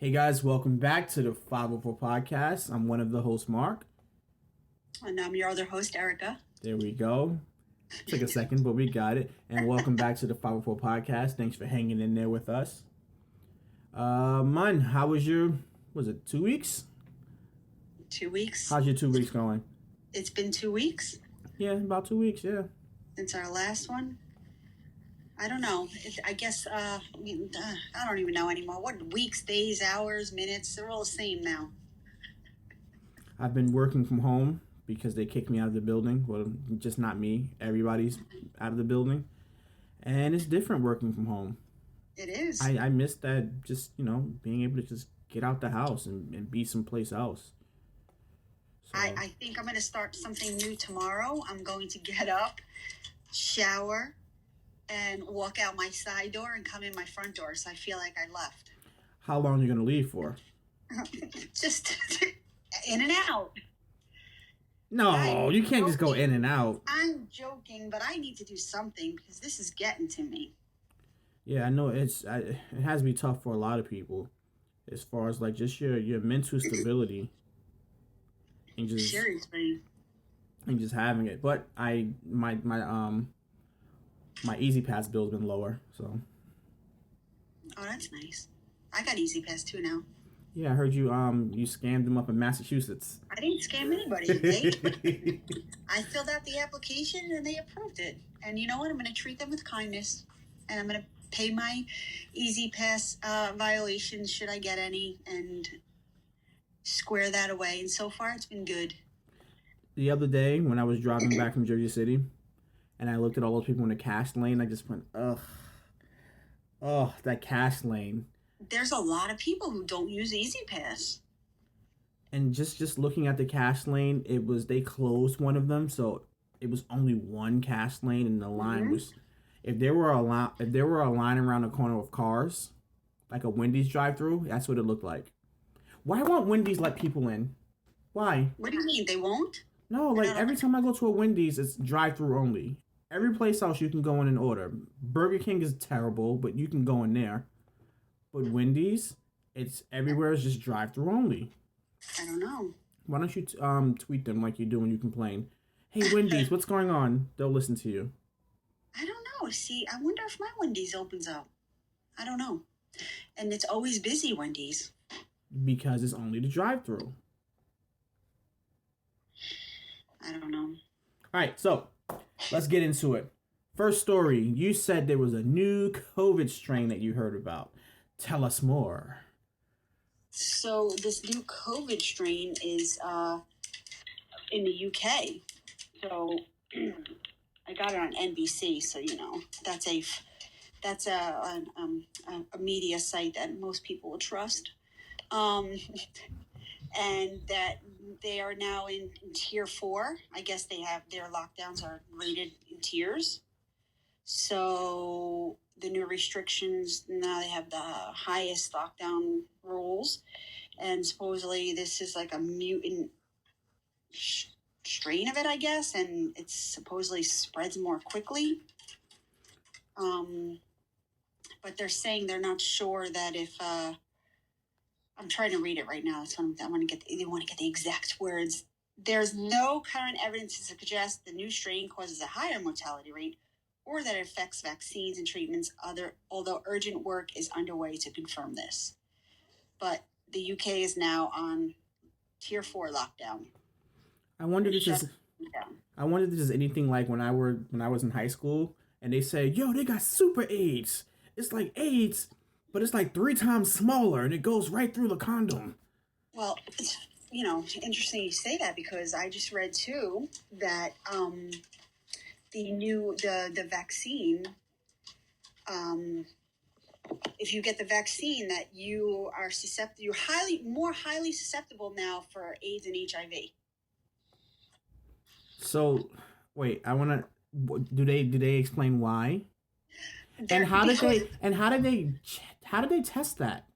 Hey guys, welcome back to the 504 podcast. I'm one of the hosts, Mark. And I'm your other host, Erica. There we go. Took a second, but we got it. And welcome back to the 504 podcast. Thanks for hanging in there with us. How was it 2 weeks? 2 weeks. How's your 2 weeks going? It's been 2 weeks. Yeah, about 2 weeks, yeah. Since our last one. I don't know. I guess, I don't even know anymore. What weeks, days, hours, minutes, they're all the same now. I've been working from home because they kicked me out of the building. Well, just not me. Everybody's out of the building. And it's different working from home. It is. I miss that, just, being able to just get out the house and be someplace else. So. I think I'm going to start something new tomorrow. I'm going to get up, shower, and walk out my side door and come in my front door. So I feel like I left. How long are you going to leave for? Just in and out. No, you can't just go in and out. I'm joking, but I need to do something because this is getting to me. Yeah, I know it has to be tough for a lot of people, as far as like just your mental stability, and just seriously, and just having it. But my Easy Pass bill's been lower, so. Oh, that's nice. I got Easy Pass too now. Yeah, I heard you scammed them up in Massachusetts. I didn't scam anybody. I filled out the application and they approved it. And you know what? I'm going to treat them with kindness, and I'm going to pay my Easy Pass violations should I get any, and square that away. And so far, it's been good. The other day when I was driving back from Jersey City, and I looked at all those people in the cash lane, I just went, ugh, that cash lane. There's a lot of people who don't use Easy Pass. And just looking at the cash lane, they closed one of them, so it was only one cash lane, and the line was, if there were a line around the corner of cars, like a Wendy's drive-through, that's what it looked like. Why won't Wendy's let people in? Why? What do you mean, they won't? No, like every time I go to a Wendy's, it's drive-through only. Every place else you can go in and order. Burger King is terrible, but you can go in there. But Wendy's, it's everywhere is just drive-through only. I don't know. Why don't you tweet them like you do when you complain? Hey, Wendy's, what's going on? They'll listen to you. I don't know. See, I wonder if my Wendy's opens up. I don't know. And it's always busy, Wendy's. Because it's only the drive-through. I don't know. All right, so let's get into it. First story, you said there was a new COVID strain that you heard about. Tell us more. So this new COVID strain is in the UK. So I got it on NBC. So that's a media site that most people will trust, and that they are now in tier 4. I guess their lockdowns are rated in tiers. So the new restrictions, now they have the highest lockdown rules. And supposedly this is like a mutant strain of it, I guess. And it supposedly spreads more quickly. But they're saying they're not sure that if... I'm trying to read it right now. So I want to get the exact words. There's no current evidence to suggest the new strain causes a higher mortality rate or that it affects vaccines and treatments, although urgent work is underway to confirm this. But the UK is now on tier 4 lockdown. I wonder if this is anything like when I was in high school and they say, yo, they got super AIDS. It's like AIDS, but it's like 3 times smaller and it goes right through the condom. Well, it's, interesting you say that, because I just read too that the vaccine, if you get the vaccine, that you are susceptible, you're more highly susceptible now for AIDS and HIV. So, wait, do they explain why? And how did they test that?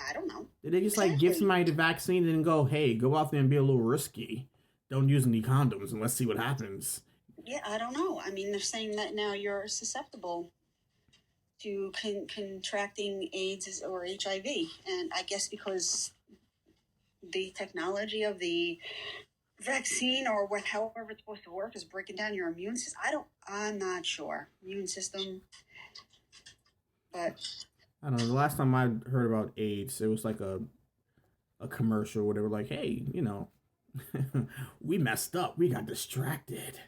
I don't know. Did they just give somebody the vaccine and then go, hey, go out there and be a little risky. Don't use any condoms and let's see what happens. Yeah, I don't know. I mean, they're saying that now you're susceptible to contracting AIDS or HIV. And I guess because the technology of the vaccine or however it's supposed to work is breaking down your immune system. I'm not sure. Immune system. But I don't know. The last time I heard about AIDS, it was like a commercial where they were like, hey, we messed up. We got distracted.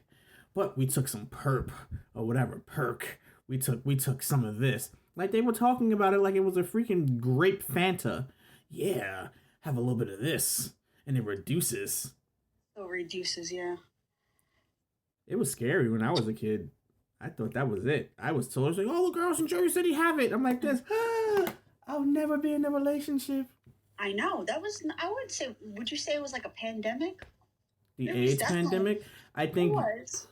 But we took some or whatever perk. We took some of this. Like they were talking about it like it was a freaking grape Fanta. Yeah, have a little bit of this, and it reduces. So reduces, yeah. It was scary when I was a kid. I thought that was it. I was told, like, all the girls in Jersey City have it. I'm like this. I'll never be in a relationship. I know. That was, I would say, would you say it was like a pandemic? The AIDS pandemic? I think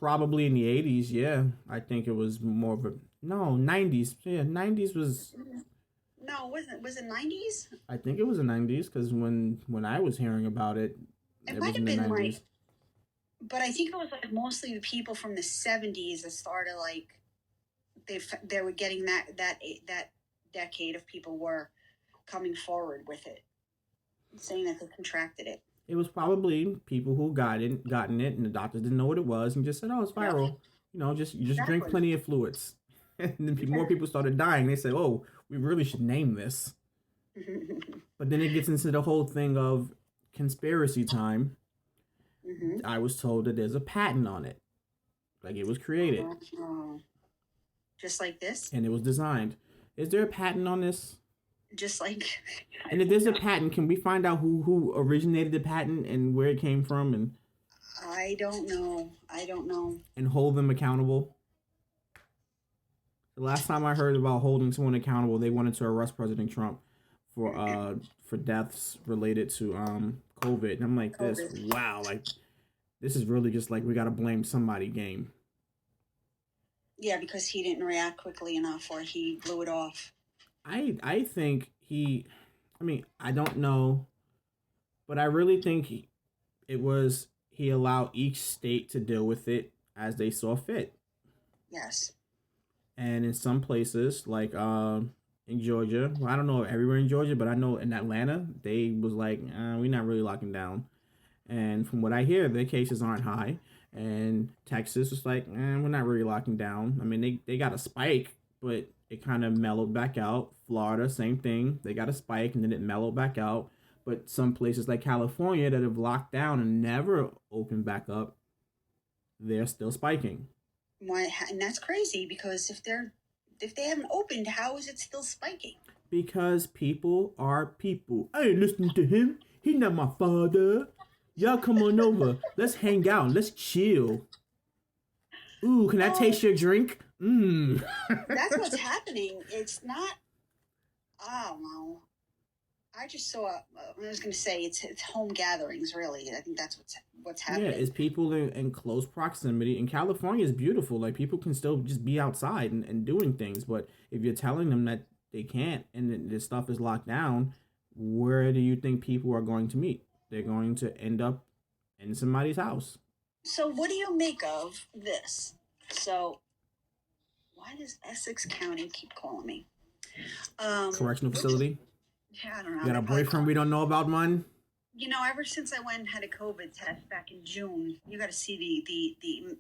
probably in the 80s, yeah. I think it was more of a, no, 90s. Yeah, 90s was... No, was it 90s? I think it was the 90s, because when I was hearing about it, it might have been 90s. Like, but I think it was like mostly the people from the 70s that started like, they were getting that decade of people were coming forward with it, saying that they contracted it. It was probably people who gotten it, and the doctors didn't know what it was, and just said, "Oh, it's viral." Yeah. Just drink plenty of fluids. And then more people started dying. They said, "Oh, we really should name this." But then it gets into the whole thing of conspiracy time. Mm-hmm. I was told that there's a patent on it, like it was created, just like this, and it was designed. Is there a patent on this? Just like. And if there's a patent, can we find out who originated the patent and where it came from? And I don't know. And hold them accountable. The last time I heard about holding someone accountable, they wanted to arrest President Trump for deaths related to COVID. And I'm like, wow, like this is really just like we gotta blame somebody game. Yeah, because he didn't react quickly enough, or he blew it off. I think he don't know, but I really think he allowed each state to deal with it as they saw fit. Yes. And in some places, like in Georgia, well, I don't know everywhere in Georgia, but I know in Atlanta, they was like, we're not really locking down. And from what I hear, their cases aren't high. And Texas was like, we're not really locking down. I mean, they got a spike, but it kind of mellowed back out. Florida, same thing. They got a spike and then it mellowed back out. But some places like California that have locked down and never opened back up, they're still spiking. Why? And that's crazy because if they haven't opened, how is it still spiking? Because people are people. I ain't listening to him. He not my father. Y'all come on over. Let's hang out. Let's chill. Ooh, can I taste your drink? That's what's happening. It's not. I don't know. I just saw. I was going to say it's home gatherings. Really, I think that's what's happening. Yeah, it's people in close proximity. And California is beautiful. Like people can still just be outside and doing things. But if you're telling them that they can't and this stuff is locked down, where do you think people are going to meet? They're going to end up in somebody's house. So what do you make of this? So why does Essex County keep calling me? Correctional facility? Yeah, I don't know. You got a boyfriend we don't know about, man? Ever since I went and had a COVID test back in June, you got to see the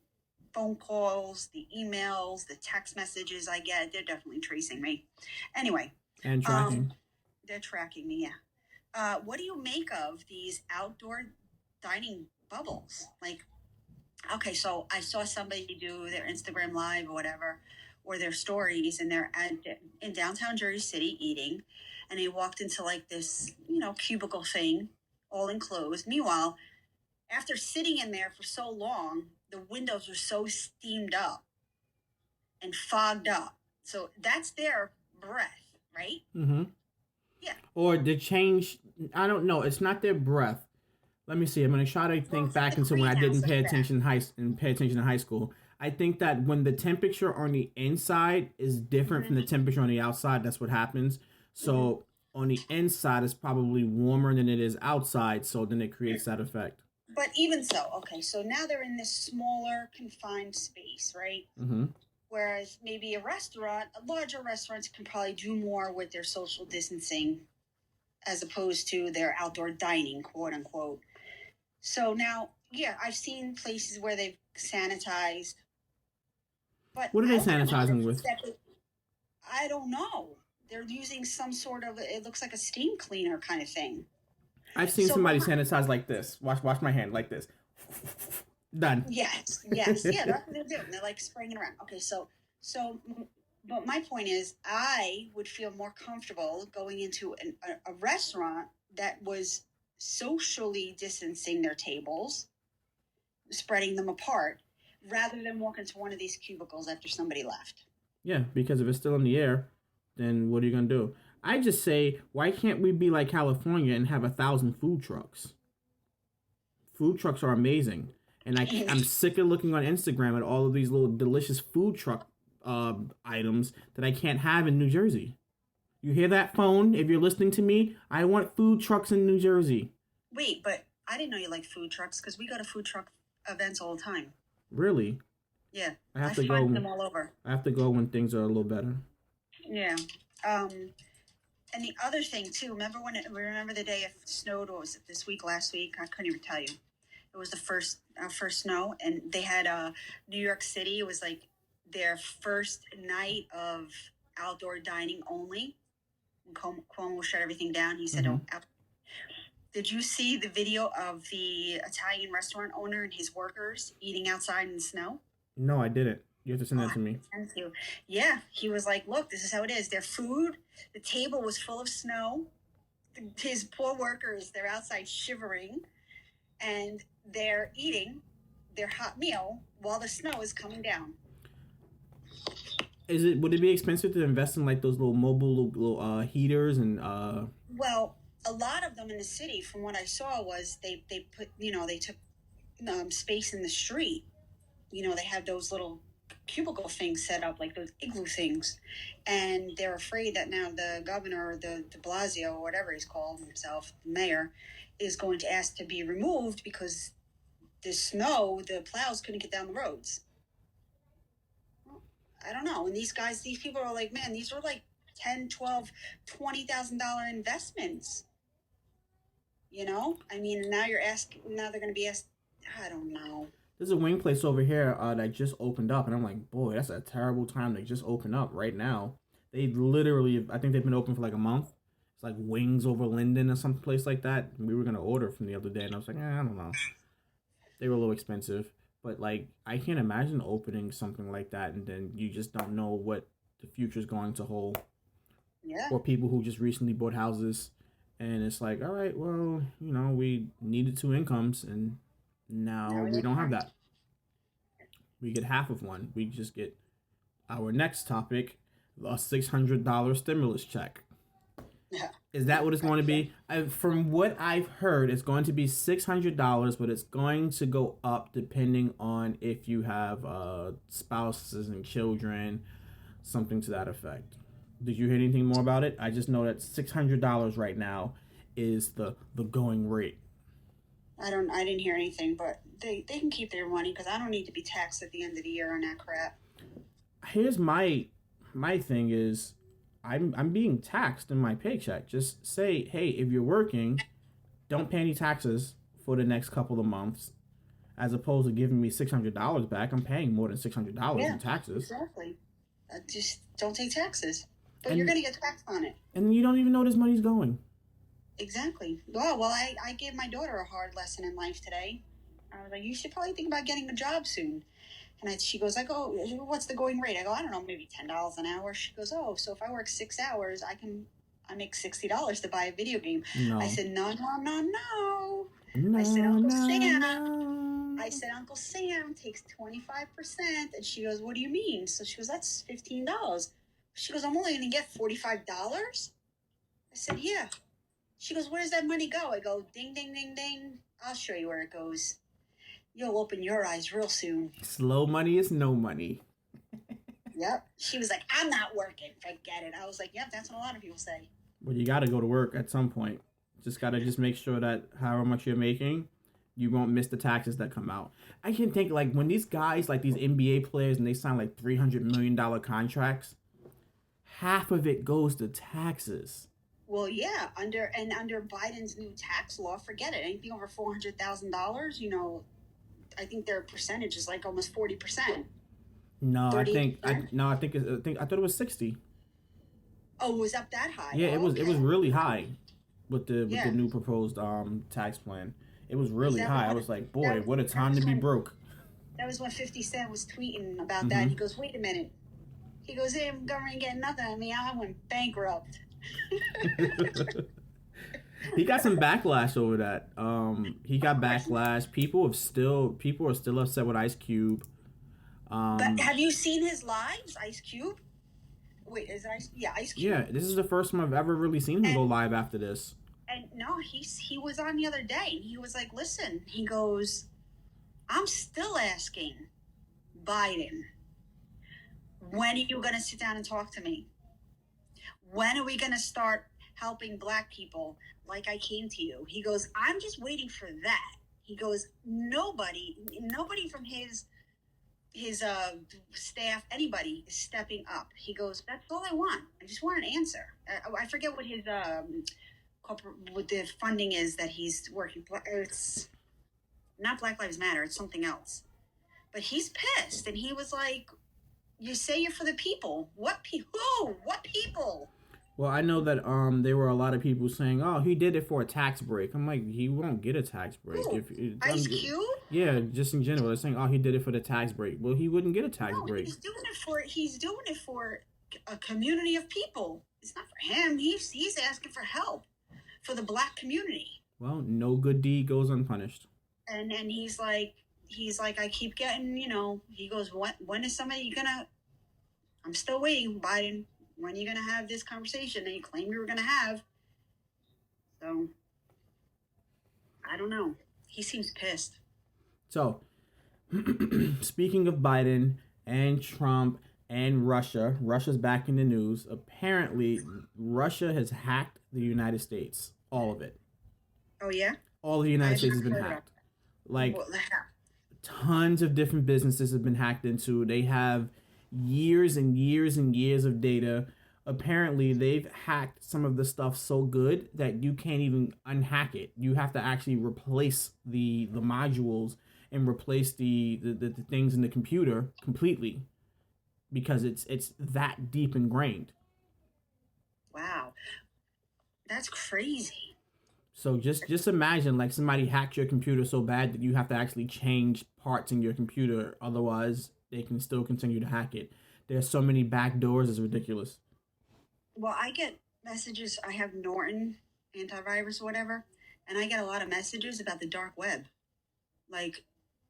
phone calls, the emails, the text messages I get. They're definitely tracing me. Anyway. And tracking. They're tracking me, yeah. What do you make of these outdoor dining bubbles? Like, okay, so I saw somebody do their Instagram live or whatever, or their stories, and they're in downtown Jersey City eating, and they walked into like this, cubicle thing, all enclosed. Meanwhile, after sitting in there for so long, the windows were so steamed up and fogged up. So that's their breath, right? Mm-hmm. Yeah. Or the change, I don't know. It's not their breath. Let me see. I'm going to try to think back into when I didn't pay attention in high school. I think that when the temperature on the inside is different from the temperature on the outside, that's what happens. So on the inside, it's probably warmer than it is outside. So then it creates that effect. But even so, okay, so now they're in this smaller, confined space, right? Mm-hmm. Whereas maybe larger restaurants can probably do more with their social distancing as opposed to their outdoor dining, quote unquote. So now, yeah, I've seen places where they've sanitized, but What are I they don't think I'm sanitizing 100%. with? I don't know. They're using some sort of, it looks like a steam cleaner kind of thing. I've seen So, somebody sanitize like this. Wash my hand like this. Done. yes, yeah, that's what they're doing. They're like spraying it around. Okay, so, but my point is, I would feel more comfortable going into a restaurant that was socially distancing their tables, spreading them apart, rather than walk into one of these cubicles after somebody left. Yeah, because if it's still in the air, then what are you gonna do? I just say, why can't we be like California and have 1,000 food trucks? Food trucks are amazing, and I'm sick of looking on Instagram at all of these little delicious food truck items that I can't have in New Jersey. You hear that, phone? If you're listening to me, I want food trucks in New Jersey. Wait, but I didn't know you liked food trucks because we go to food truck events all the time. Really? Yeah, I find them all over. I have to go when things are a little better. Yeah. And the other thing too, remember the day it snowed, what was it, this week, last week? I couldn't even tell you. It was the first snow, and they had New York City. It was like their first night of outdoor dining only. And Cuomo shut everything down. He said, Mm-hmm. Did you see the video of the Italian restaurant owner and his workers eating outside in the snow? No, I didn't. You have to send that to me. Thank you. Yeah, he was like, look, this is how it is. Their food, the table was full of snow. His poor workers, they're outside shivering, and they're eating their hot meal while the snow is coming down. Would it be expensive to invest in like those little mobile little heaters and Well, a lot of them in the city, from what I saw, was they put, they took space in the street. They have those little cubicle things set up, like those igloo things, and they're afraid that now the governor, the de Blasio, or whatever he's called himself, the mayor, is going to ask to be removed because the snow, the plows couldn't get down the roads. I don't know. And these people are like, man, these are like $10, $12, $20,000 investments. I mean, now they're going to be asked, I don't know. There's a wing place over here that just opened up, and I'm like, boy, that's a terrible time. They just opened up right now. They literally, I think they've been open for like a month. It's like Wings over Linden or some place like that. We were gonna order from the other day, and I was like, I don't know. They were a little expensive, but like, I can't imagine opening something like that, and then you just don't know what the future's going to hold. Yeah. Or people who just recently bought houses, and it's like, all right, well, we needed 2 incomes, and now we don't have that. We get half of one. We just get our next topic, a $600 stimulus check. Yeah. Is that what it's going to be? From what I've heard, it's going to be $600, but it's going to go up depending on if you have spouses and children, something to that effect. Did you hear anything more about it? I just know that $600 right now is the going rate. I didn't hear anything, but they can keep their money because I don't need to be taxed at the end of the year on that crap. Here's my thing is, I'm being taxed in my paycheck. Just say, hey, if you're working, don't pay any taxes for the next couple of months, as opposed to giving me $600 back. I'm paying more than $600 in taxes. Exactly. Just don't take taxes, but you're going to get taxed on it. And you don't even know this money's going. Exactly. Well, I gave my daughter a hard lesson in life today. I was like, you should probably think about getting a job soon. And she goes, what's the going rate? I go, I don't know, maybe $10 an hour. She goes, oh, so if I work 6 hours, I make $60 to buy a video game. No. I said, no. I said, Uncle Sam takes 25%. And she goes, what do you mean? So she goes, that's $15. She goes, I'm only going to get $45? I said, yeah. She goes, where does that money go? I go, ding, ding, ding, ding. I'll show you where it goes. You'll open your eyes real soon. Slow money is no money. Yep. She was like, I'm not working. Forget it. I was like, yep, that's what a lot of people say. Well, you got to go to work at some point. Just got to make sure that however much you're making, You won't miss the taxes that come out. I can think like when these guys, like these NBA players, and they sign like $300 million contracts, half of it goes to taxes. Well, yeah, under Biden's new tax law, forget it. Anything over $400,000, I think their percentage is like almost 40%, No, I 38%. think I no, I thought it was 60. Oh, it was up that high. Yeah, Oh, it was okay. really high with the Yeah. new proposed tax plan. It was Is really that high. I when was like, boy, that what a that time to was be when broke. that was when 50 Cent was tweeting about that. Hmm. He goes, "Wait a minute." He goes, "Hey, government getting nothing. I mean, I went bankrupt." He got some backlash over that. He Of got course. backlash. People are still upset with Ice Cube. But have you seen his lives, Ice Cube? Wait, is it Ice? Yeah, Ice Yeah, Cube. this is the first time I've ever really seen him go And live after this. and no, he was on the other day, and he was like, "Listen," he goes, "I'm still asking Biden, when are you going to sit down and talk to me? When are we going to start helping Black people like I came to you?" He goes, "I'm just waiting for that." He goes, nobody from his staff, anybody is stepping up. He goes, "That's all I want. I just want an answer." I forget what his what the funding is that he's working. It's not Black Lives Matter. It's something else. But he's pissed, and he was like, "You say you're for the people. What who? What people?" Well, I know that there were a lot of people saying, "Oh, he did it for a tax break." I'm like, he won't get a tax break Who? if Ice Cube? yeah, just in general. They're saying, "Oh, he did it for the tax break." Well, he wouldn't get a tax No, break. he's doing it for a community of people. It's not for him. He's asking for help for the Black community. Well, no good deed goes unpunished. And he's like, "I keep getting, he goes, when is somebody gonna, I'm still waiting, Biden. When are you gonna have this conversation that you claim you were gonna have?" So I don't know. He seems pissed. So, speaking of Biden and Trump and Russia, Russia's back in the news. Apparently, Russia has hacked the United States. All of it. Oh yeah? All of the I United have States has not been heard of hacked. Like, well, tons of different businesses have been hacked into. They have years and years and years of data. Apparently, they've hacked some of the stuff so good that you can't even unhack it. You have to actually replace the modules and replace the things in the computer completely because it's that deep ingrained. wow. That's crazy. So just imagine like somebody hacked your computer so bad that you have to actually change parts in your computer, otherwise they can still continue to hack it. There's so many back doors, it's ridiculous. Well, I get messages. I have Norton antivirus or whatever, and I get a lot of messages about the dark web. Like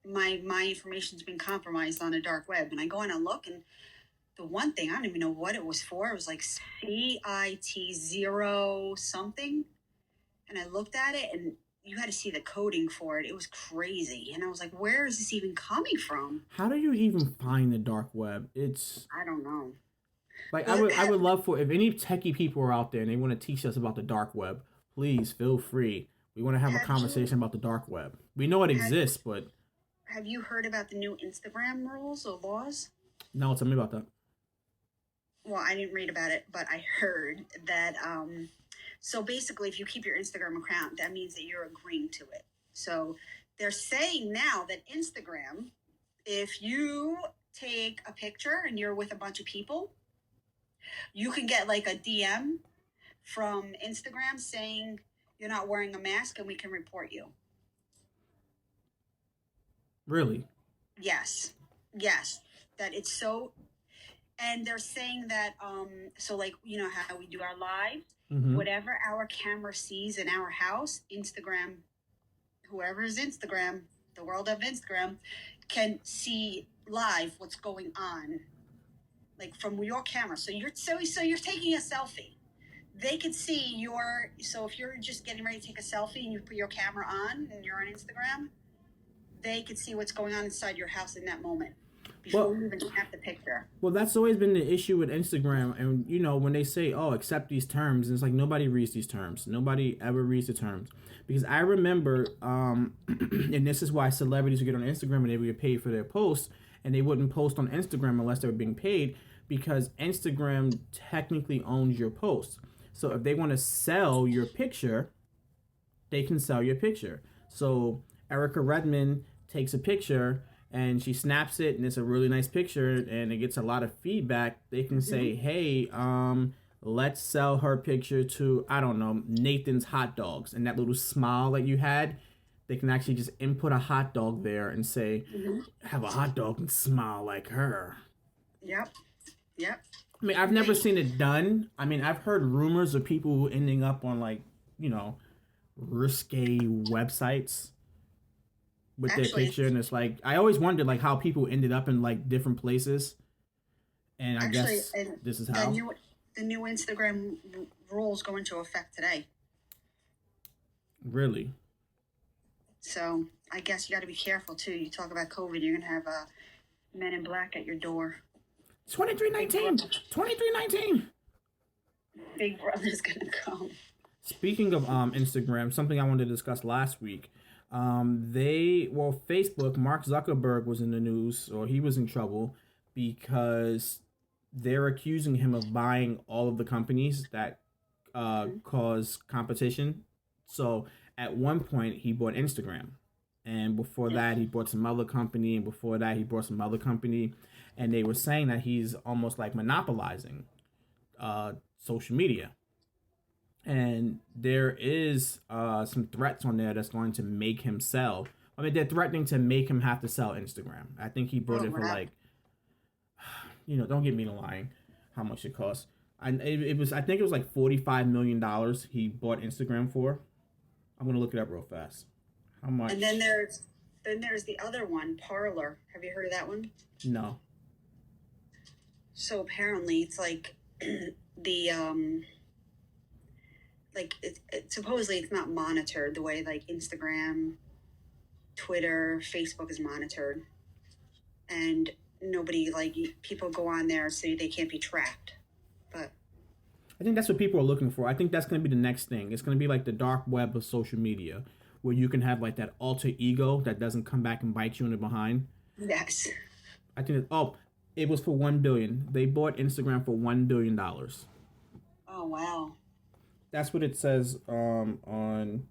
my information's been compromised on the dark web, and I go on and look, and the one thing I don't even know what it was for. It was like CIT 0 something, and I looked at it, and you had to see the coding for it. It was crazy, and I was like, "Where is this even coming from?" How do you even find the dark web? It's I don't know. like Well, I would love for if any techie people are out there and they want to teach us about the dark web, please feel free. We want to have a have you conversation about the dark web. We know it have exists, but have you heard about the new Instagram rules or laws? no, tell me about that. Well, I didn't read about it, but I heard that so basically if you keep your Instagram account, that means that you're agreeing to it. So they're saying now that Instagram, if you take a picture and you're with a bunch of people, you can get like a DM from Instagram saying you're not wearing a mask and we can report you. Really? Yes. Yes. That it's so, and they're saying that so like how we do our lives, Mm-hmm. whatever our camera sees in our house, Instagram, whoever is Instagram, the world of Instagram, can see live what's going on, like from your camera. So you're taking a selfie. They could see so if you're just getting ready to take a selfie and you put your camera on and you're on Instagram, they could see what's going on inside your house in that moment. before Well, you even snap the picture. well, that's always been the issue with Instagram. And, when they say, oh, accept these terms, it's like nobody reads these terms. Nobody ever reads the terms. Because I remember, and this is why celebrities would get on Instagram and they would get paid for their posts, and they wouldn't post on Instagram unless they were being paid, because Instagram technically owns your post. So if they want to sell your picture, they can sell your picture. So Erica Redmond takes a picture and she snaps it, and it's a really nice picture and it gets a lot of feedback. They can say, hey, let's sell her picture to, I don't know, Nathan's Hot Dogs. And that little smile that you had, they can actually just input a hot dog there and say, have a hot dog and smile like her. Yep. I mean, I've never seen it done. I mean, I've heard rumors of people ending up on, like, risque websites with their picture, and it's like, I always wondered like how people ended up in like different places, and I guess this is how the new Instagram rules go into effect today. Really? So I guess you got to be careful too. You talk about COVID, you're gonna have men in black at your door. 2319. Big Brother's gonna come. Speaking of Instagram, something I wanted to discuss last week. Facebook, Mark Zuckerberg was in the news, or he was in trouble because they're accusing him of buying all of the companies that cause competition. So at one point he bought Instagram, and before that he bought some other company, and before that he bought some other company, and they were saying that he's almost like monopolizing social media. And there is some threats on there that's going to make him sell. I mean, they're threatening to make him have to sell Instagram. I think he bought it for like, don't get me to lying, how much it cost. I think it was like $45 million he bought Instagram for. I'm gonna look it up real fast. How much? And then there's the other one, Parler. Have you heard of that one? No. So apparently it's like the supposedly it's not monitored the way like Instagram, Twitter, Facebook is monitored, and nobody, like, people go on there so they can't be tracked. But I think that's what people are looking for. I think that's going to be the next thing. It's going to be like the dark web of social media, where you can have like that alter ego that doesn't come back and bite you in the behind. Yes. I think it was for $1 billion. They bought Instagram for $1 billion. Oh wow. That's what it says on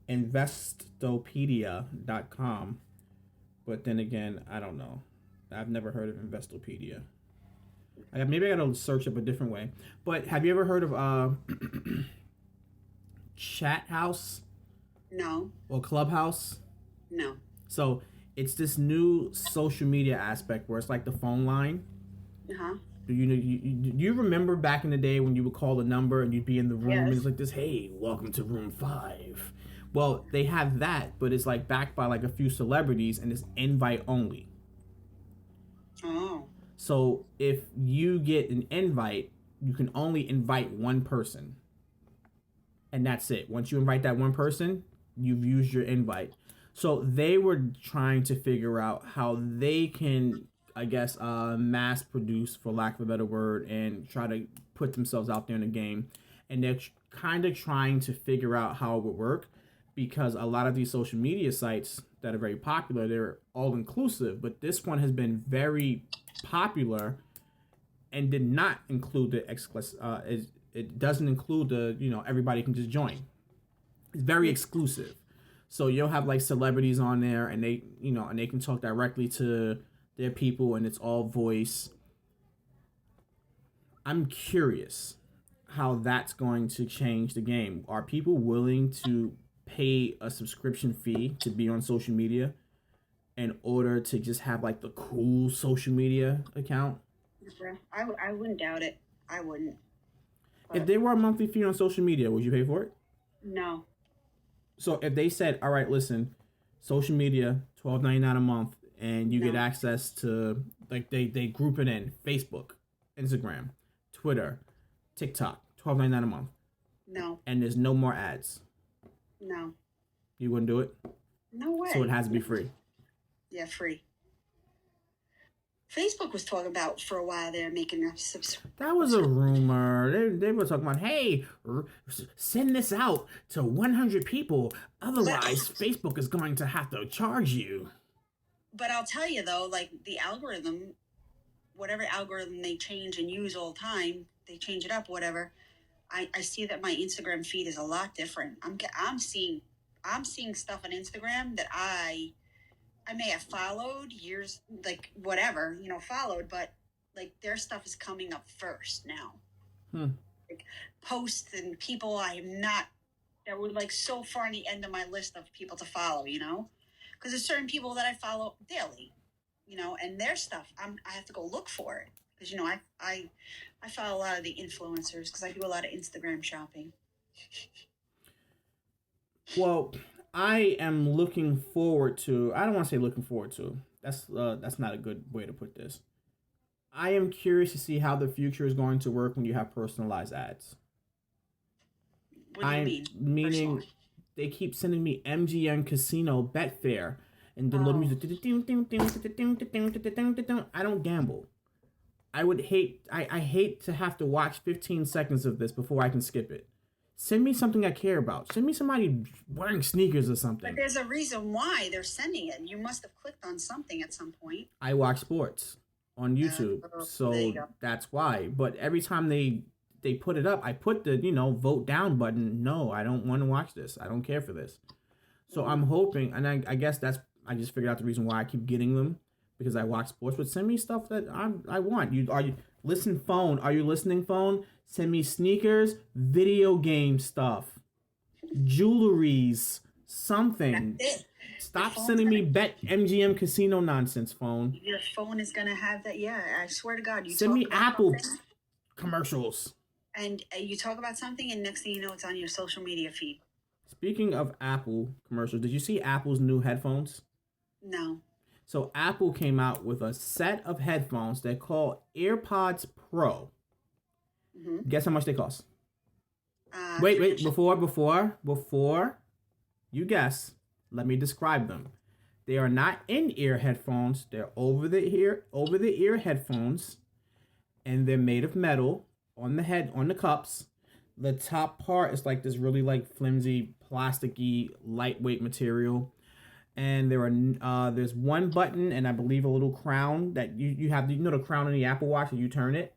Investopedia.com. But then again, I don't know. I've never heard of Investopedia. Maybe I gotta search up a different way. But have you ever heard of Chat House? No. Or Clubhouse? No. So it's this new social media aspect where it's like the phone line. Uh-huh. Do you remember back in the day when you would call a number and you'd be in the room and it's like this, hey, welcome to room 5. Well, they have that, but it's like backed by like a few celebrities and it's invite only. Oh. So if you get an invite, you can only invite one person. And that's it. Once you invite that one person, you've used your invite. So they were trying to figure out how they can, I guess, mass produce, for lack of a better word, and try to put themselves out there in the game. And they're kind of trying to figure out how it would work, because a lot of these social media sites that are very popular, they're all inclusive, but this one has been very popular and did not include the it doesn't include the everybody can just join. It's very exclusive. So you'll have like celebrities on there, and they and they can talk directly to their people, and it's all voice. I'm curious how that's going to change the game. Are people willing to pay a subscription fee to be on social media in order to just have like the cool social media account? I wouldn't doubt it. I wouldn't. But if there were a monthly fee on social media, would you pay for it? No. So if they said, all right, listen, social media, $12.99 a month, and you get access to, like, they group it in Facebook, Instagram, Twitter, TikTok, $12.99 a month. No. And there's no more ads. No. You wouldn't do it? No way. So it has to be free. Yeah, free. Facebook was talking about for a while. They're making a That was a rumor. They were talking about, hey, send this out to 100 people. Otherwise, Facebook is going to have to charge you. But I'll tell you, though, like the algorithm, whatever algorithm they change and use all the time, they change it up, whatever. I see that my Instagram feed is a lot different. I'm seeing stuff on Instagram that I may have followed years, like whatever, followed, but like their stuff is coming up first now. Like posts and people I am not, that were like so far on the end of my list of people to follow, because there's certain people that I follow daily, and their stuff I have to go look for it because I follow a lot of the influencers because I do a lot of Instagram shopping. Well, I am looking forward to. I don't want to say looking forward to. That's not a good way to put this. I am curious to see how the future is going to work when you have personalized ads. What do you mean? Meaning, they keep sending me MGM Casino Betfair and the little music. I don't gamble. I would hate. I hate to have to watch 15 seconds of this before I can skip it. Send me something I care about. Send me somebody wearing sneakers or something. But there's a reason why they're sending it. You must have clicked on something at some point. I watch sports on YouTube, so that's why. But every time they put it up, I put the vote down button. No, I don't want to watch this. I don't care for this. So I'm hoping, and I guess I just figured out the reason why I keep getting them because I watch sports. But send me stuff that I want. Are you listen phone? Are you listening phone? Send me sneakers, video game stuff, jewelries, something. Stop sending me MGM Casino nonsense, phone. Your phone is gonna have that. Yeah, I swear to God. You send me Apple commercials. And you talk about something, and next thing you know, it's on your social media feed. Speaking of Apple commercials, did you see Apple's new headphones? No. So Apple came out with a set of headphones they're called AirPods Pro. Mm-hmm. Guess how much they cost? Wait, before you guess, let me describe them. They are not in-ear headphones. They're over the ear headphones, and they're made of metal on the cups. The top part is like this really like flimsy, plasticky, lightweight material. And there's one button and I believe a little crown that you have, the crown on the Apple Watch and you turn it.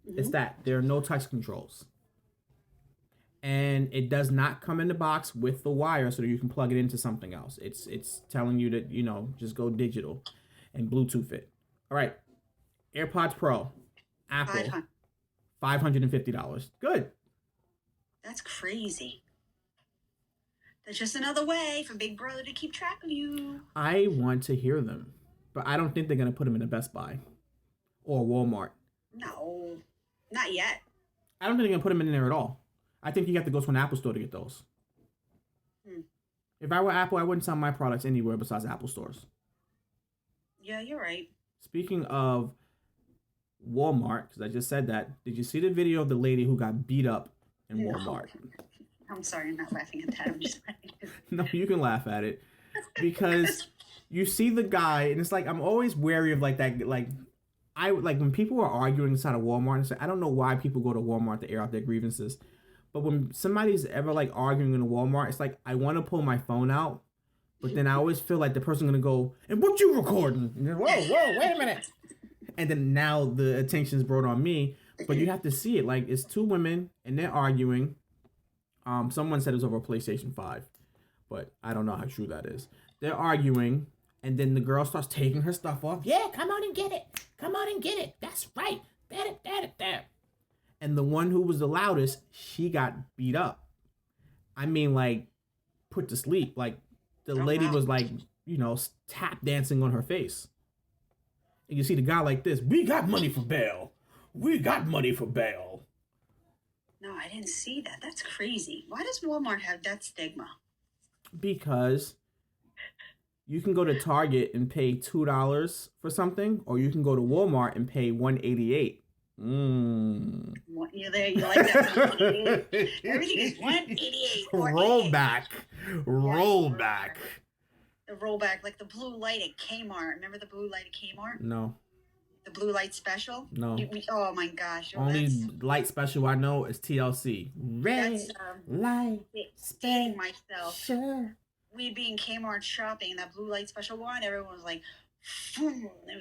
Mm-hmm. It's that. There are no touch controls. And it does not come in the box with the wire so that you can plug it into something else. It's telling you that, just go digital and Bluetooth it. All right. AirPods Pro. Apple. $550. Good. That's crazy. That's just another way for Big Brother to keep track of you. I want to hear them, but I don't think they're going to put them in a Best Buy or Walmart. No, not yet. I don't think they're going to put them in there at all. I think you have to go to an Apple store to get those. If I were Apple, I wouldn't sell my products anywhere besides Apple stores. Yeah, you're right. Speaking of Walmart, because I just said that, did you see the video of the lady who got beat up in Walmart? I'm sorry, I'm not laughing at that. I'm just laughing. No, you can laugh at it. Because you see the guy, and it's like, I'm always wary of like that, like, when people are arguing inside of Walmart, and I don't know why people go to Walmart to air out their grievances, but when somebody's ever like arguing in a Walmart, it's like, I want to pull my phone out, but then I always feel like the person's going to go, and what you recording? And whoa, wait a minute. And then now the attention's brought on me, but you have to see it. Like, it's two women, and they're arguing. Someone said it was over a PlayStation 5, but I don't know how true that is. They're arguing, and then the girl starts taking her stuff off. Yeah, come on and get it. Come on and get it. That's right. That. And the one who was the loudest, she got beat up. I mean, like, put to sleep. Like, the lady was like, tap dancing on her face. And you see the guy like this. We got money for bail. We got money for bail. No, I didn't see that. That's crazy. Why does Walmart have that stigma? Because you can go to Target and pay $2 for something, or you can go to Walmart and pay $188. You're there. You like that? Everything is $188. Roll back. The rollback, like the blue light at Kmart. Remember the blue light at Kmart? No. The blue light special? No. Oh my gosh. Oh, Only light special I know is TLC. That's Light dating myself. Sure. We'd be in Kmart shopping, and that blue light special one, everyone was like, phoom. It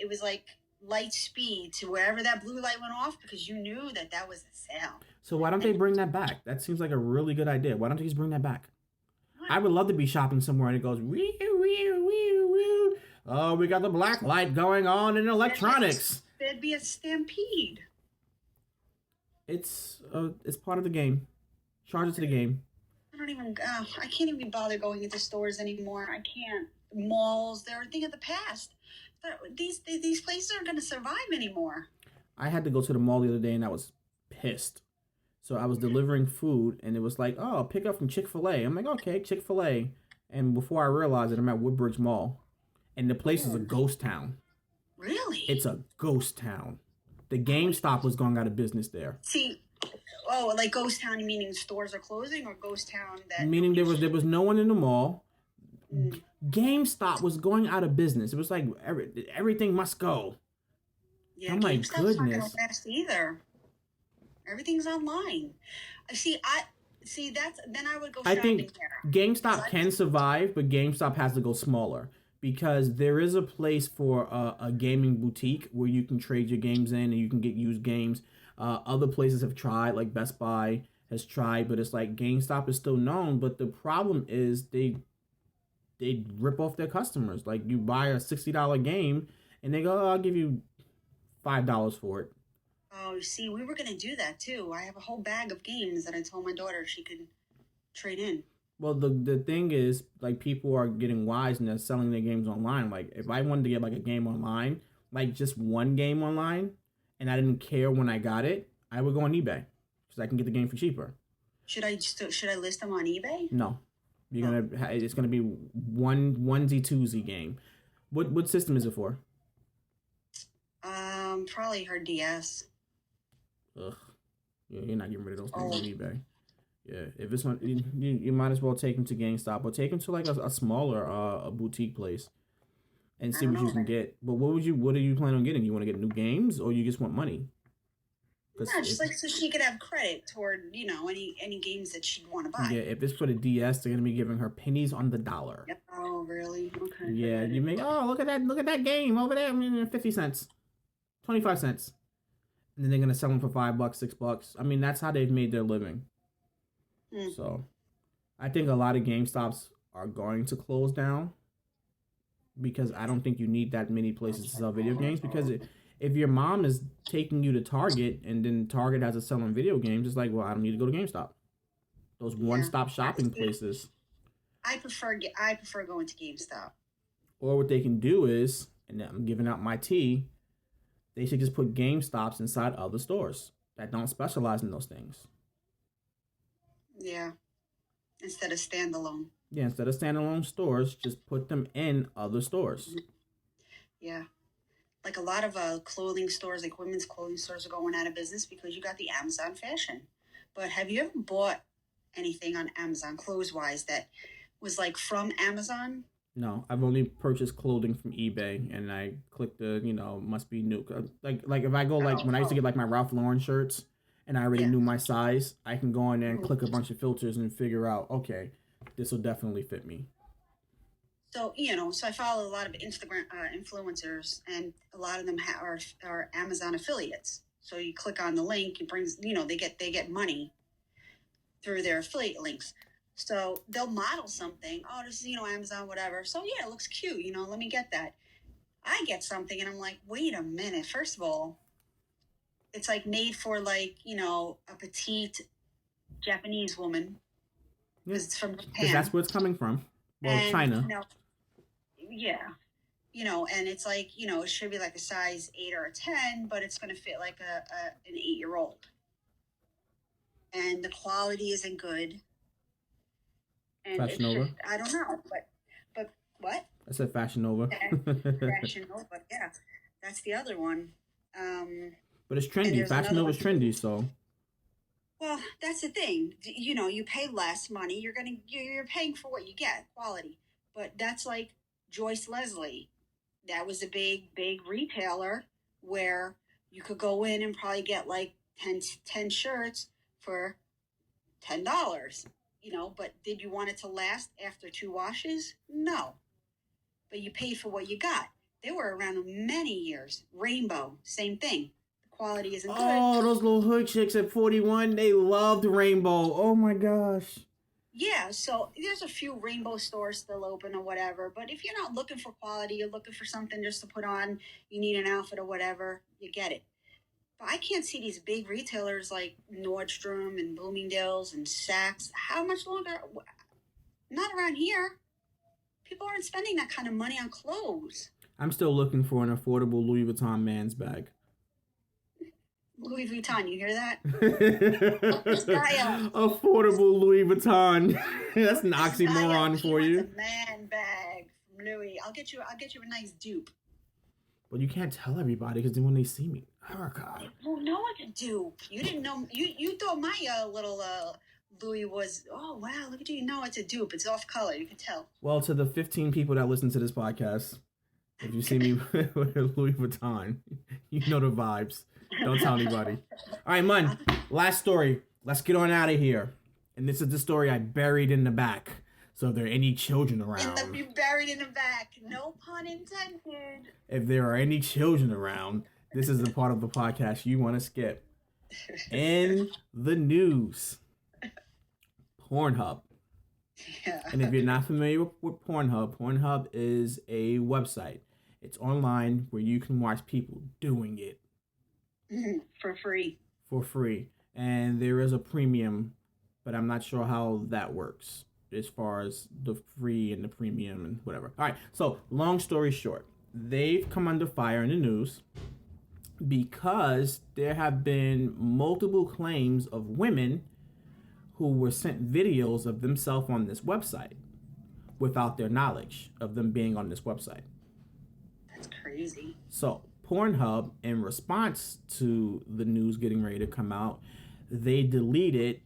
was like light speed to wherever that blue light went off, because you knew that was a sale. So why don't they bring that back? That seems like a really good idea. Why don't they just bring that back? What? I would love to be shopping somewhere and it goes, wee, wee, wee, wee. Oh, we got the black light going on in electronics. There'd be a stampede. It's part of the game. Charge it to the game. I can't even bother going into stores anymore. I can't. Malls, they're a thing of the past. These places aren't going to survive anymore. I had to go to the mall the other day and I was pissed. So I was delivering food and it was like, oh, pick up from Chick-fil-A. I'm like, okay, Chick-fil-A. And before I realized it, I'm at Woodbridge Mall. And the place is a ghost town. Really? It's a ghost town. The GameStop was going out of business there. See, like ghost town, meaning stores are closing, or ghost town that... Meaning there was no one in the mall. GameStop was going out of business. It was like everything must go. Yeah, oh my GameStop's goodness. Not going to last either. Everything's online. Then I would go shopping. I think there. GameStop can survive, but GameStop has to go smaller. Because there is a place for a gaming boutique where you can trade your games in and you can get used games. Other places have tried, like Best Buy has tried, but it's like GameStop is still known. But the problem is they rip off their customers. Like you buy a $60 game and they go, oh, I'll give you $5 for it. Oh, see, we were going to do that too. I have a whole bag of games that I told my daughter she could trade in. Well, the thing is, like, people are getting wise and they're selling their games online. Like, if I wanted to get, like, a game online, like, just one game online, and I didn't care when I got it, I would go on eBay. Because I can get the game for cheaper. Should I list them on eBay? No. It's gonna be onesie, twosie game. What system is it for? Probably her DS. Ugh. Yeah, you're not getting rid of those things on eBay. Yeah, if it's one, you might as well take them to GameStop or take them to like a smaller a boutique place, and see what you can get. But what are you planning on getting? You want to get new games or you just want money? No, just like so she could have credit toward any games that she'd want to buy. Yeah, if it's for the DS, they're gonna be giving her pennies on the dollar. Yep. Oh, really? Okay. Yeah, you make look at that game over there. 50 cents, 25 cents, and then they're gonna sell them for $5, $6. I mean, that's how they've made their living. So, I think a lot of GameStops are going to close down because I don't think you need that many places to sell video games. Because if your mom is taking you to Target and then Target has a selling video games, it's like, well, I don't need to go to GameStop. Those one-stop shopping places. I prefer going to GameStop. Or what they can do is, and I'm giving out my tea, they should just put GameStops inside other stores that don't specialize in those things. Yeah. Instead of standalone. Yeah, instead of standalone stores, just put them in other stores. Yeah. Like a lot of clothing stores, like women's clothing stores are going out of business because you got the Amazon fashion. But have you ever bought anything on Amazon, clothes-wise, that was like from Amazon? No, I've only purchased clothing from eBay, and I click the, must be new. Like if I go, when I used to get like my Ralph Lauren shirts, and I already knew my size, I can go in there and click a bunch of filters and figure out, okay, this will definitely fit me. So, so I follow a lot of Instagram influencers, and a lot of them are Amazon affiliates. So you click on the link, it brings, they get money through their affiliate links. So they'll model something. Oh, this is, Amazon, whatever. So yeah, it looks cute. Let me get that. I get something and I'm like, wait a minute. First of all, it's like made for like, a petite Japanese woman. Because it's from Japan. Because that's where it's coming from. Well, and, China. Yeah. And it's like, it should be like a size 8 or a 10, but it's going to fit like an 8-year-old. And the quality isn't good. And Fashion Nova? I don't know, but what? I said Fashion Nova. Fashion Nova, yeah. That's the other one. But it's trendy. Fashion Nova is trendy, so. Well, that's the thing. You pay less money. You're paying for what you get, quality. But that's like Joyce Leslie. That was a big retailer where you could go in and probably get like 10 shirts for $10, but did you want it to last after 2 washes? No. But you paid for what you got. They were around many years. Rainbow, same thing. The quality isn't good. Oh, those little hood chicks at 41, they loved Rainbow. Oh my gosh. Yeah, so there's a few Rainbow stores still open or whatever, but if you're not looking for quality, you're looking for something just to put on, you need an outfit or whatever, you get it. But I can't see these big retailers like Nordstrom and Bloomingdale's and Saks. How much longer? Not around here. People aren't spending that kind of money on clothes. I'm still looking for an affordable Louis Vuitton man's bag. Louis Vuitton, you hear that? Affordable Louis Vuitton. That's an oxymoron for you. A man bag from Louis. I'll get you a nice dupe. But you can't tell everybody because then when they see me, oh God. Oh, no, I can dupe. You didn't know. You thought my little Louis was. Oh wow, look at you. No, it's a dupe. It's off color. You can tell. Well, to the 15 people that listen to this podcast, if you see me with Louis Vuitton, you know the vibes. Don't tell anybody. All right, Mun. Last story. Let's get on out of here. And this is the story I buried in the back. So if there are any children around. You buried in the back. No pun intended. If there are any children around, this is the part of the podcast you want to skip. In the news. Pornhub. Yeah. And if you're not familiar with Pornhub is a website. It's online where you can watch people doing it. For free. For free. And there is a premium, but I'm not sure how that works as far as the free and the premium and whatever. All right, so long story short, they've come under fire in the news because there have been multiple claims of women who were sent videos of themselves on this website without their knowledge of them being on this website. That's crazy. So Pornhub, in response to the news getting ready to come out, they deleted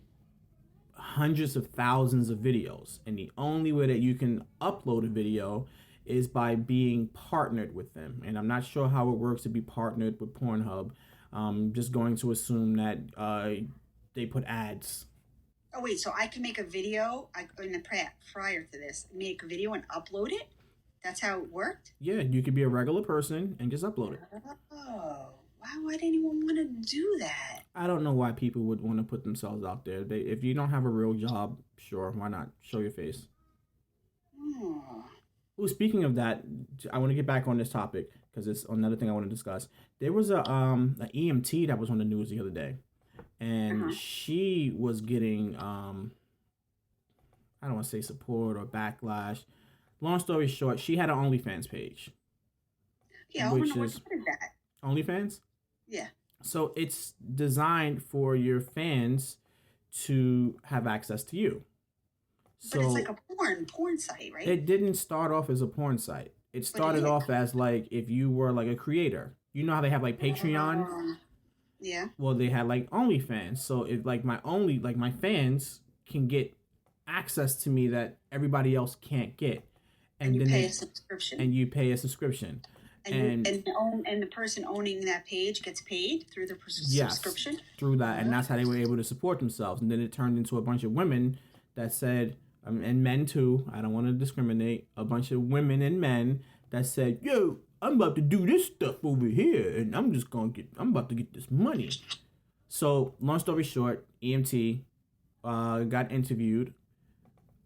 hundreds of thousands of videos. And the only way that you can upload a video is by being partnered with them. And I'm not sure how it works to be partnered with Pornhub. I'm just going to assume that they put ads. Oh, wait, so I can make a video prior to this, make a video and upload it? That's how it worked? Yeah, you could be a regular person and just upload it. Oh, why would anyone want to do that? I don't know why people would want to put themselves out there. If you don't have a real job, sure, why not? Show your face. Oh. Ooh, speaking of that, I want to get back on this topic because it's another thing I want to discuss. There was an EMT that was on the news the other day, and she was getting, I don't want to say support or backlash. Long story short, she had an OnlyFans page. Yeah, I wonder what is that. OnlyFans? Yeah. So it's designed for your fans to have access to you. So but it's like a porn site, right? It didn't start off as a porn site. It started off as like if you were like a creator. You know how they have like Patreon? Yeah. Well, they had like OnlyFans. So if like my fans can get access to me that everybody else can't get. And you pay a subscription. And you pay a subscription. And the person owning that page gets paid through the subscription? Through that. And that's how they were able to support themselves. And then it turned into a bunch of women that said, and men too, I don't want to discriminate, a bunch of women and men that said, yo, I'm about to do this stuff over here, and I'm about to get this money. So, long story short, EMT got interviewed,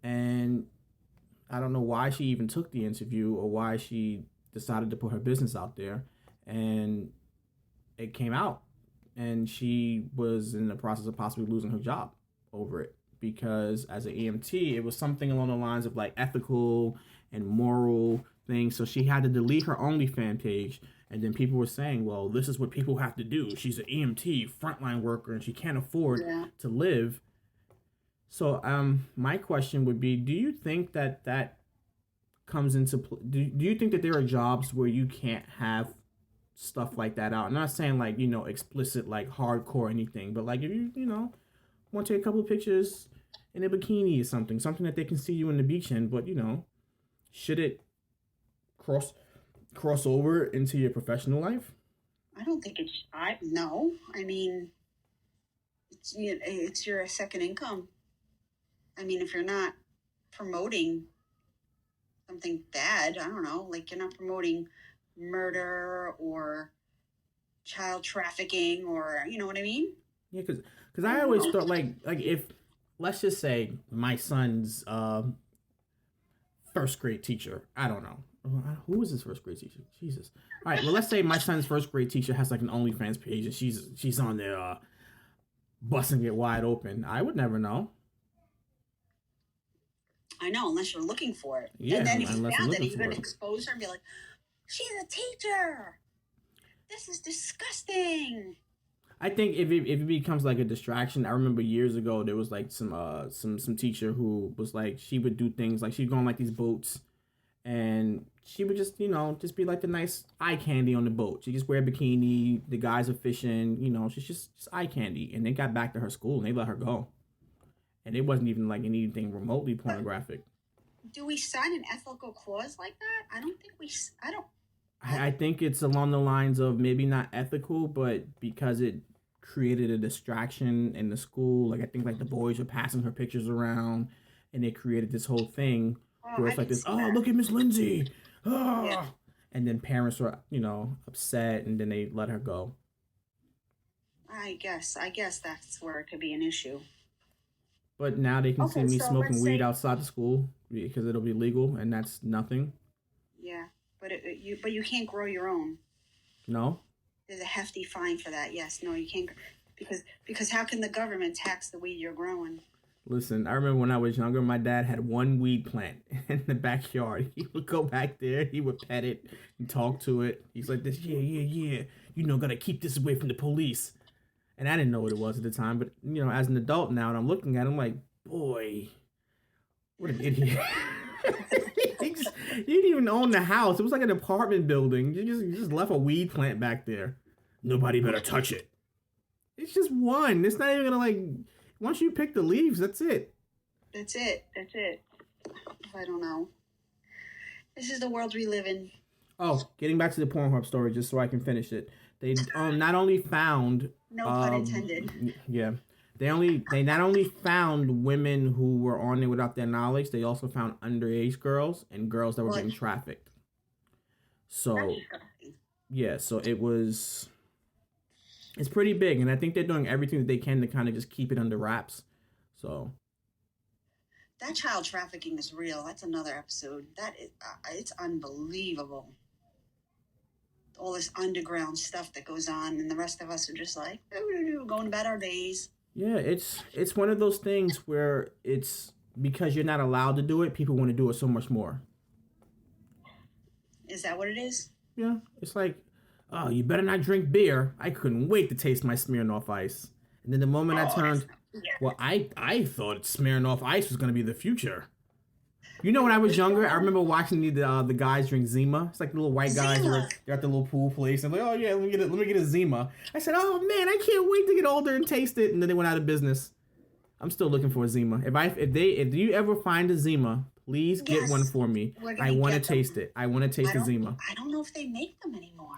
and I don't know why she even took the interview or why she decided to put her business out there, and it came out, and she was in the process of possibly losing her job over it. Because as an EMT, it was something along the lines of like ethical and moral things. So she had to delete her OnlyFans page. And then people were saying, well, this is what people have to do. She's an EMT, frontline worker, and she can't afford to live. So my question would be, do you think that comes into do you think that there are jobs where you can't have stuff like that out? I'm not saying like, explicit, like hardcore anything, but like if you want to take a couple of pictures in a bikini or something that they can see you in the beach in, but should it cross over into your professional life? I don't think it's. No. I mean, it's your second income. I mean, if you're not promoting something bad, I don't know, like you're not promoting murder or child trafficking or you know what I mean? Yeah, because I I don't always know. thought like if let's just say my son's first grade teacher. I don't know. Who was his first grade teacher? Jesus. All right. Well, let's say my son's first grade teacher has like an OnlyFans page and she's on there busting it wide open. I would never know. I know, unless you're looking for it. And Yeah, then if you unless you're found it, looking you're for going it. to expose her and be like, she's a teacher. This is disgusting. I think if it becomes like a distraction, I remember years ago there was like some teacher who was like she would do things like she'd go on like these boats and she would just just be like the nice eye candy on the boat. She just wear a bikini. The guys are fishing. She's just eye candy. And they got back to her school and they let her go. And it wasn't even like anything remotely But pornographic. do we sign an ethical clause like that? I don't think we. I don't. I think it's along the lines of maybe not ethical, but because it created a distraction in the school. Like I think like the boys were passing her pictures around, and it created this whole thing Oh, where I it's like can this. see Oh, that. look at Miss Lindsay. Yeah. Ah. And then parents were upset, and then they let her go. I guess. I guess that's where it could be an issue. But now they can see Okay, me so smoking let's weed say. outside the school because it'll be legal, and that's nothing. Yeah, but you can't grow your own. No. There's a hefty fine for that. Yes. No, you can't. Because how can the government tax the weed you're growing? Listen, I remember when I was younger, my dad had one weed plant in the backyard. He would go back there, he would pet it and talk to it. He's like this, yeah, yeah, yeah. Gotta keep this away from the police. And I didn't know what it was at the time, but as an adult now, and I'm looking at him like, boy, what an idiot. He didn't even own the house. It was like an apartment building. You just left a weed plant back there. Nobody better touch it. It's just one. It's not even gonna like. Once you pick the leaves, that's it. That's it. That's it. I don't know. This is the world we live in. Oh, getting back to the Pornhub story, just so I can finish it. They not only found No pun intended. yeah, they not only found women who were on there without their knowledge, they also found underage girls and girls that were Well, getting trafficked. that's So disgusting. yeah, so it's pretty big, and I think they're doing everything that they can to kind of just keep it under wraps. So That child trafficking is real. That's another episode. That is, it's unbelievable. All this underground stuff that goes on, and the rest of us are just like going about our days. yeah, it's one of those things where it's because you're not allowed to do it, people want to do it so much more. Is that what it is? Yeah, it's like, oh, you better not drink beer. I couldn't wait to taste my Smirnoff Ice. And then the moment I Oh, that's turned, yeah. well, I thought Smirnoff Ice was gonna be the future. When I was younger, I remember watching the guys drink Zima. It's like the little white guys. Zima. They're at the little pool place. I'm like, oh yeah, let me get a Zima. I said, oh man, I can't wait to get older and taste it. And then they went out of business. I'm still looking for a Zima. If you ever find a Zima, please get one Yes, for me. we're I gonna want to get them. taste it. I want to taste the Zima. I don't know if they make them anymore.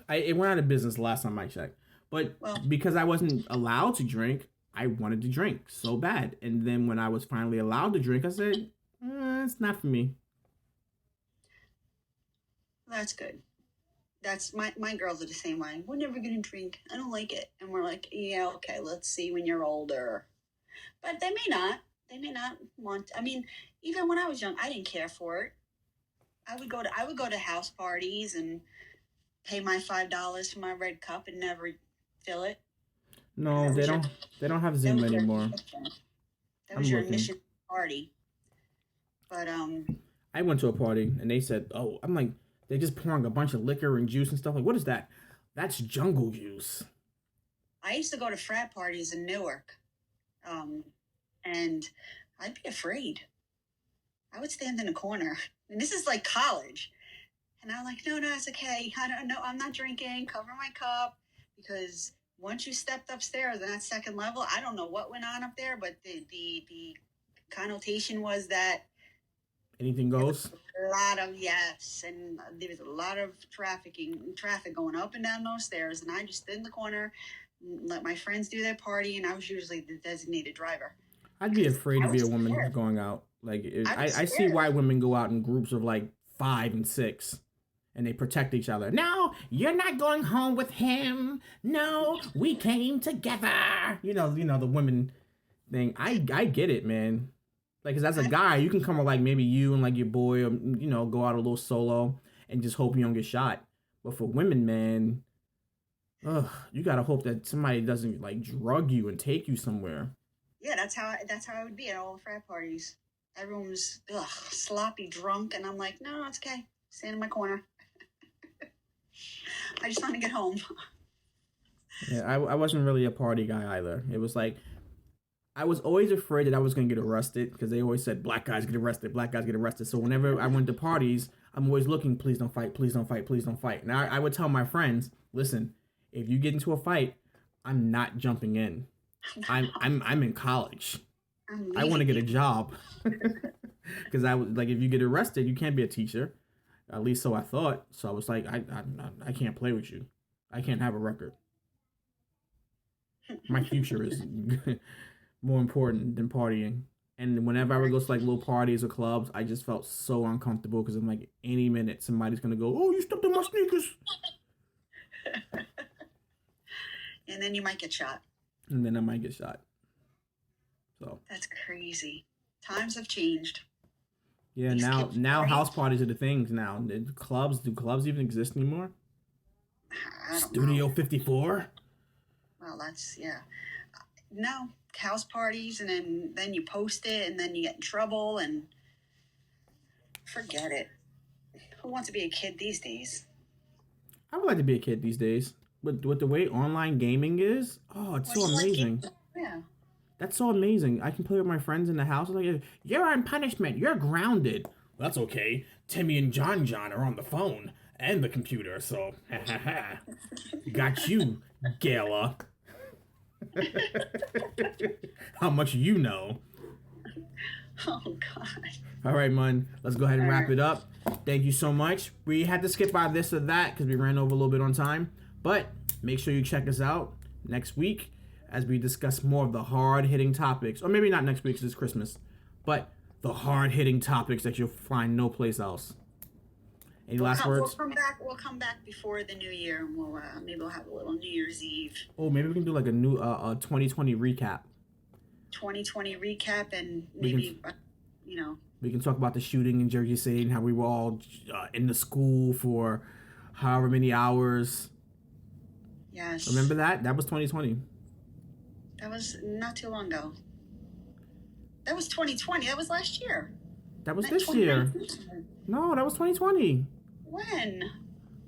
It went out of business the last time I checked. But Well, because I wasn't allowed to drink, I wanted to drink so bad. And then when I was finally allowed to drink, I said, it's not for me. that's good. That's my girls are the same way. We're never gonna drink. I don't like it. And we're like, yeah, okay, let's see when you're older. But they may not. They may not want. I mean, even when I was young, I didn't care for it. I would go to house parties and pay my $5 for my red cup and never fill it. No, That they was your don't. They don't have that Zima was your anymore. that was I'm your looking. admission party. But I went to a party and they said, "Oh," I'm like, they're just pouring a bunch of liquor and juice and stuff. Like, what is that? That's jungle juice. I used to go to frat parties in Newark, um, and I'd be afraid. I would stand in a corner, and this is like college. And I'm like, no, it's okay. I don't know. I'm not drinking. Cover my cup. Because once you stepped upstairs on that second level, I don't know what went on up there, but the connotation was that Anything goes. A lot of yes, and there was a lot of traffic going up and down those stairs, and I just stood in the corner, let my friends do their party, and I was usually the designated driver. I'd be afraid to I be was a woman scared. going out. Like I was I see scared. why women go out in groups of like 5 and 6, and they protect each other. No, you're not going home with him. No, we came together. The women thing. I get it, man. Like, 'cause as a I, guy, you can come with like maybe you and like your boy, or go out a little solo and just hope you don't get shot. But for women, man, ugh, you gotta hope that somebody doesn't like drug you and take you somewhere. yeah, that's how I would be at all the frat parties. Everyone was sloppy drunk, and I'm like, no, it's okay. Stand in my corner. I just want to get home. Yeah, I wasn't really a party guy either. It was like I was always afraid that I was gonna get arrested because they always said black guys get arrested, black guys get arrested. So whenever I went to parties, I'm always looking, please don't fight, please don't fight, please don't fight. Now I would tell my friends, listen, if you get into a fight, I'm not jumping in. I'm in college. I'm I want to leaving get a you. job because I was like, if you get arrested, you can't be a teacher. At least so I thought. So I was like, I can't play with you. I can't have a record. My future is more important than partying. And whenever I would go to like little parties or clubs, I just felt so uncomfortable because I'm like, any minute somebody's gonna go, oh, you stepped on my sneakers, And then you might get shot. and then I might get shot. So That's crazy. Times have changed. yeah, These now kids now party. house parties are the things now. Do clubs even exist anymore? I don't Studio know. 54. Well, that's yeah. No house parties, and then you post it, and then you get in trouble, and forget it. Who wants to be a kid these days? I would like to be a kid these days. With the way online gaming is, oh, it's Well, so you like amazing. it? Yeah. That's so amazing. I can play with my friends in the house. Like, you're on punishment. You're grounded. Well, that's okay. Timmy and John are on the phone and the computer, so got you, Gala. How much you know? Oh God. All right, man. Let's go ahead and All wrap right. it up. Thank you so much. We had to skip by this or that because we ran over a little bit on time. But make sure you check us out next week as we discuss more of the hard-hitting topics. Or maybe not next week because it's Christmas. But the hard-hitting topics that you'll find no place else. Any last We'll words? come back. We'll come back before the new year, and maybe we'll have a little New Year's Eve Oh, maybe we can do like a new 2020 recap. 2020 recap, and We can maybe we can talk about the shooting in Jersey City and how we were all in the school for however many hours. yes. Remember that? That was 2020. That was not too long ago. That was 2020. That was last year. That was Not this year. 2019. No, that was 2020. When?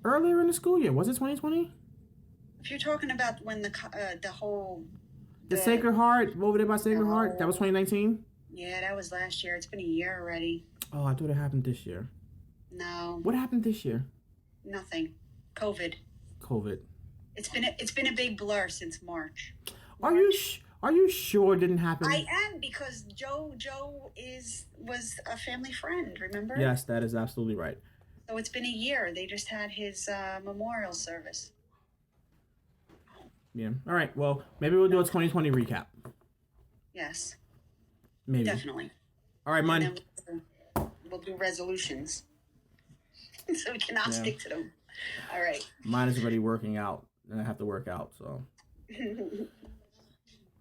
Earlier in the school year. Was it 2020? If you're talking about when the whole The Sacred Heart over there by Sacred No. Heart. That was 2019. yeah, that was last year. It's been a year already. Oh, I thought it happened this year. No, What happened this year? nothing. COVID. COVID. It's been a big blur since March. Are you sure it didn't happen? I am, because Joe was a family friend. Remember? Yes, that is absolutely right. So it's been a year. They just had his memorial service. Yeah. All right. Well, maybe we'll do a 2020 recap. Yes, Maybe. definitely. All right, And man. then we'll do resolutions, so we cannot Yeah. stick to them. All right. Mine is already working out, and I have to work out, so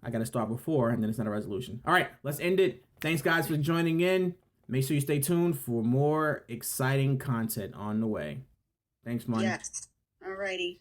I got to start before, and then it's not a resolution. All right, let's end it. Thanks, guys, for joining in. Make sure you stay tuned for more exciting content on the way. Thanks, man. Yes. All righty.